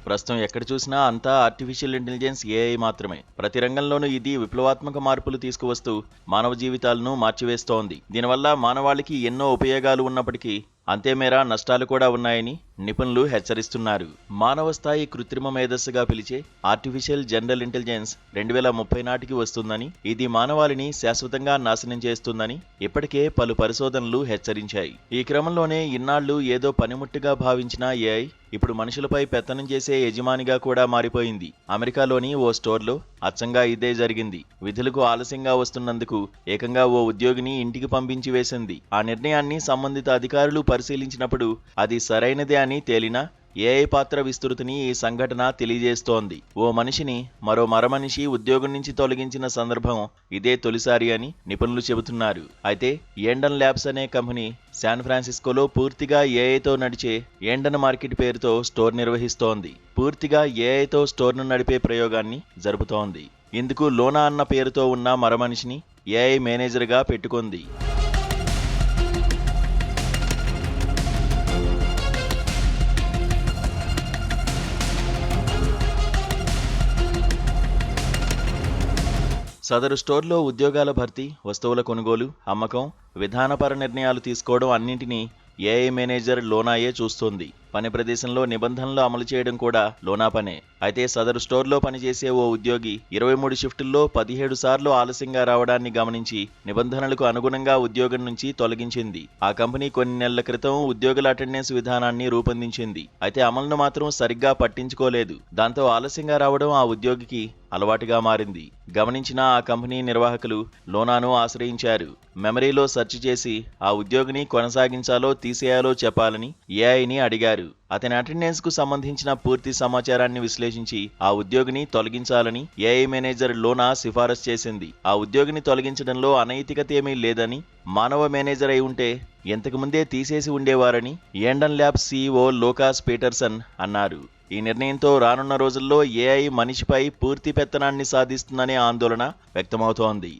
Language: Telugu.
ప్రస్తుతం ఎక్కడ చూసినా అంతా ఆర్టిఫిషియల్ ఇంటెలిజెన్స్ ఏఐ మాత్రమే. ప్రతి రంగంలోనూ ఇది విప్లవాత్మక మార్పులు తీసుకువస్తూ మానవ జీవితాలను మార్చివేస్తోంది. దీనివల్ల మానవాళికి ఎన్నో ఉపయోగాలు ఉన్నప్పటికీ అంతేమేర నష్టాలు కూడా ఉన్నాయని నిపుణులు హెచ్చరిస్తున్నారు. మానవ స్థాయి కృత్రిమ మేధస్సుగా పిలిచే ఆర్టిఫిషియల్ జనరల్ ఇంటెలిజెన్స్ 2030 నాటికి వస్తుందని, ఇది మానవాళిని శాశ్వతంగా నాశనం చేస్తుందని ఇప్పటికే పలు పరిశోధనలు హెచ్చరించాయి. ఈ క్రమంలోనే ఇన్నాళ్లు ఏదో పనిముట్టుగా భావించిన ఏఐ ఇప్పుడు మనుషులపై పెత్తనం చేసే యజమానిగా కూడా మారిపోయింది. అమెరికాలోని ఓ స్టోర్లో అచ్చంగా ఇదే జరిగింది. విధులకు ఆలస్యంగా వస్తున్నందుకు ఏకంగా ఓ ఉద్యోగిని ఇంటికి పంపించి వేసింది. ఆ నిర్ణయాన్ని సంబంధిత అధికారులు పరిశీలించినప్పుడు అది సరైనదే అని తేలినా ఏఐ పాత్ర విస్తృతిని ఈ సంఘటన తెలియజేస్తోంది. ఓ మనిషిని మరో మరమనిషి ఉద్యోగం నుంచి తొలగించిన సందర్భం ఇదే తొలిసారి అని నిపుణులు చెబుతున్నారు. అయితే ఏండన్ ల్యాబ్స్ అనే కంపెనీ శాన్ ఫ్రాన్సిస్కోలో పూర్తిగా ఏఐతో నడిచే ఏండన్ మార్కెట్ పేరుతో స్టోర్ నిర్వహిస్తోంది. పూర్తిగా ఏఐతో స్టోర్ను నడిపే ప్రయోగాన్ని జరుపుతోంది. ఇందుకు లోనా అన్న పేరుతో ఉన్న మరమనిషిని ఏఐ మేనేజర్గా పెట్టుకుంది. సదరు స్టోర్లో ఉద్యోగాల భర్తీ, వస్తువుల కొనుగోలు, అమ్మకం, విధానపర నిర్ణయాలు తీసుకోవడం అన్నింటినీ ఏఐ మేనేజర్ లోనాయే చూస్తుంది. పని ప్రదేశంలో నిబంధనలు అమలు చేయడం కూడా లోనా పనే. అయితే సదరు స్టోర్లో పనిచేసే ఓ ఉద్యోగి 23 షిఫ్టుల్లో 17 సార్లు ఆలస్యంగా రావడాన్ని గమనించి నిబంధనలకు అనుగుణంగా ఉద్యోగం నుంచి తొలగించింది. ఆ కంపెనీ కొన్ని నెలల క్రితం ఉద్యోగుల అటెండెన్స్ విధానాన్ని రూపొందించింది. అయితే అమలును మాత్రం సరిగ్గా పట్టించుకోలేదు. దాంతో ఆలస్యంగా రావడం ఆ ఉద్యోగికి అలవాటుగా మారింది. గమనించిన ఆ కంపెనీ నిర్వాహకులు లోనాను ఆశ్రయించారు. మెమరీలో సెర్చ్ చేసి ఆ ఉద్యోగిని కొనసాగించాలో తీసేయాలో చెప్పాలని ఏఐని అడిగారు. అతని అటెండెన్స్ కు సంబంధించిన పూర్తి సమాచారాన్ని విశ్లేషించి ఆ ఉద్యోగిని తొలగించాలని ఏఐ మేనేజర్ లోనా సిఫారసు చేసింది. ఆ ఉద్యోగిని తొలగించడంలో అనైతికత ఏమీ లేదని, మానవ మేనేజర్ అయి ఉంటే ఇంతకుముందే తీసేసి ఉండేవారని ఏండన్ ల్యాబ్స్ సీఈఓ లోకాస్ పీటర్సన్ అన్నారు. ఈ నిర్ణయంతో రానున్న రోజుల్లో ఏఐ మనిషిపై పూర్తి పెత్తనాన్ని సాధిస్తుందనే ఆందోళన వ్యక్తమవుతోంది.